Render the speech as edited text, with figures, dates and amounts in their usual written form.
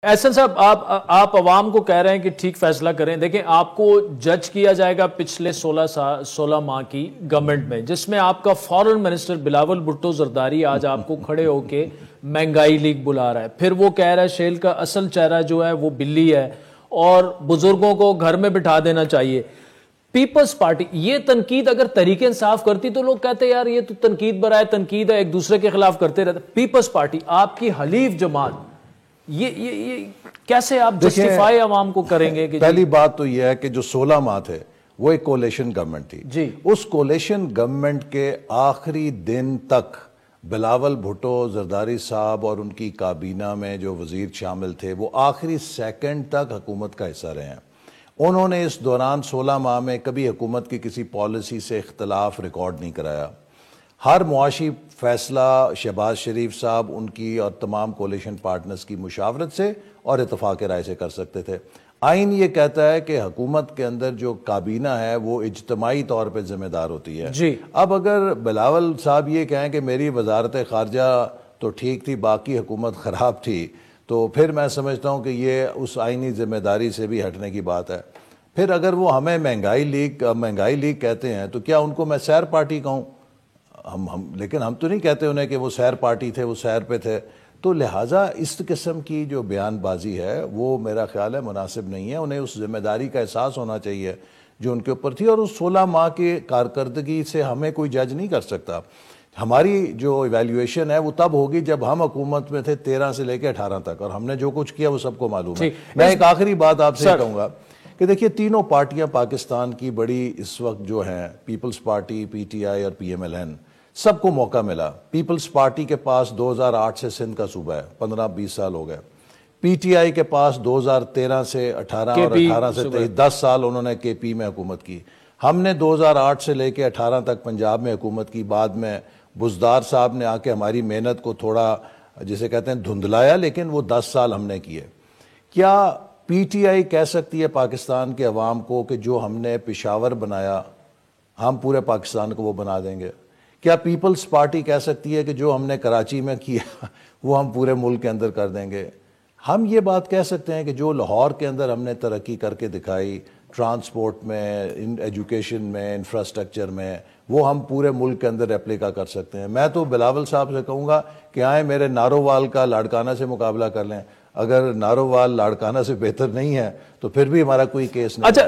احسن صاحب، آپ عوام کو کہہ رہے ہیں کہ ٹھیک فیصلہ کریں. دیکھیں، آپ کو جج کیا جائے گا پچھلے 16 ماہ کی گورنمنٹ میں، جس میں آپ کا فارن منسٹر بلاول بھٹو زرداری آج آپ کو کھڑے ہو کے مہنگائی لیگ بلا رہا ہے. پھر وہ کہہ رہا ہے شیل کا اصل چہرہ جو ہے وہ بلی ہے اور بزرگوں کو گھر میں بٹھا دینا چاہیے. پیپلز پارٹی یہ تنقید اگر تحریک انصاف کرتی تو لوگ کہتے یار یہ تو تنقید برائے تنقید ہے، ایک دوسرے کے خلاف کرتے رہتے. پیپلز پارٹی آپ کی حلیف جماعت، یہ کیسے آپ جسٹیفائی عوام کو کریں گے؟ پہلی بات تو یہ ہے کہ جو 16 ماہ تھے وہ ایک کولیشن گورنمنٹ تھی. جی، اس کولیشن گورنمنٹ کے آخری دن تک بلاول بھٹو زرداری صاحب اور ان کی کابینہ میں جو وزیر شامل تھے وہ آخری سیکنڈ تک حکومت کا حصہ رہے ہیں. انہوں نے اس دوران 16 ماہ میں کبھی حکومت کی کسی پالیسی سے اختلاف ریکارڈ نہیں کرایا. ہر معاشی فیصلہ شہباز شریف صاحب ان کی اور تمام کولیشن پارٹنرز کی مشاورت سے اور اتفاق رائے سے کر سکتے تھے. آئین یہ کہتا ہے کہ حکومت کے اندر جو کابینہ ہے وہ اجتماعی طور پہ ذمہ دار ہوتی ہے. جی، اب اگر بلاول صاحب یہ کہیں کہ میری وزارت خارجہ تو ٹھیک تھی باقی حکومت خراب تھی، تو پھر میں سمجھتا ہوں کہ یہ اس آئینی ذمہ داری سے بھی ہٹنے کی بات ہے. پھر اگر وہ ہمیں مہنگائی لیگ کہتے ہیں تو کیا ان کو میں سیر پارٹی کہوں؟ لیکن ہم تو نہیں کہتے انہیں کہ وہ سیر پارٹی تھے، وہ سیر پہ تھے. تو لہٰذا اس قسم کی جو بیان بازی ہے وہ میرا خیال ہے مناسب نہیں ہے. انہیں اس ذمہ داری کا احساس ہونا چاہیے جو ان کے اوپر تھی، اور اس 16 ماہ کی کارکردگی سے ہمیں کوئی جج نہیں کر سکتا. ہماری جو ایویلیویشن ہے وہ تب ہوگی جب ہم حکومت میں تھے 13 سے لے کے 18 تک، اور ہم نے جو کچھ کیا وہ سب کو معلوم ہے. میں ایک آخری بات آپ سے کہوں گا کہ دیکھیے تینوں پارٹیاں پاکستان کی بڑی اس وقت جو ہیں، Peoples Party, P T I اور پی ایم ایل این، سب کو موقع ملا. پیپلز پارٹی کے پاس 2008 سے سندھ کا صوبہ ہے، 15-20 سال ہو گئے. پی ٹی آئی کے پاس 2013 سے 18 اور 18 سے 23 10 سال انہوں نے کے پی میں حکومت کی. ہم نے 2008 سے لے کے 18 تک پنجاب میں حکومت کی. بعد میں بزدار صاحب نے آ کے ہماری محنت کو تھوڑا جسے کہتے ہیں دھندلایا، لیکن وہ 10 سال ہم نے کیے. کیا پی ٹی آئی کہہ سکتی ہے پاکستان کے عوام کو کہ جو ہم نے پشاور بنایا ہم پورے پاکستان کو وہ بنا دیں گے؟ کیا پیپلز پارٹی کہہ سکتی ہے کہ جو ہم نے کراچی میں کیا وہ ہم پورے ملک کے اندر کر دیں گے؟ ہم یہ بات کہہ سکتے ہیں کہ جو لاہور کے اندر ہم نے ترقی کر کے دکھائی، ٹرانسپورٹ میں، ایجوکیشن میں، انفراسٹرکچر میں، وہ ہم پورے ملک کے اندر ریپلیکا کر سکتے ہیں. میں تو بلاول صاحب سے کہوں گا کہ آئیں میرے نارووال کا لاڑکانہ سے مقابلہ کر لیں. اگر نارووال لاڑکانہ سے بہتر نہیں ہے تو پھر بھی ہمارا کوئی کیس نہیں.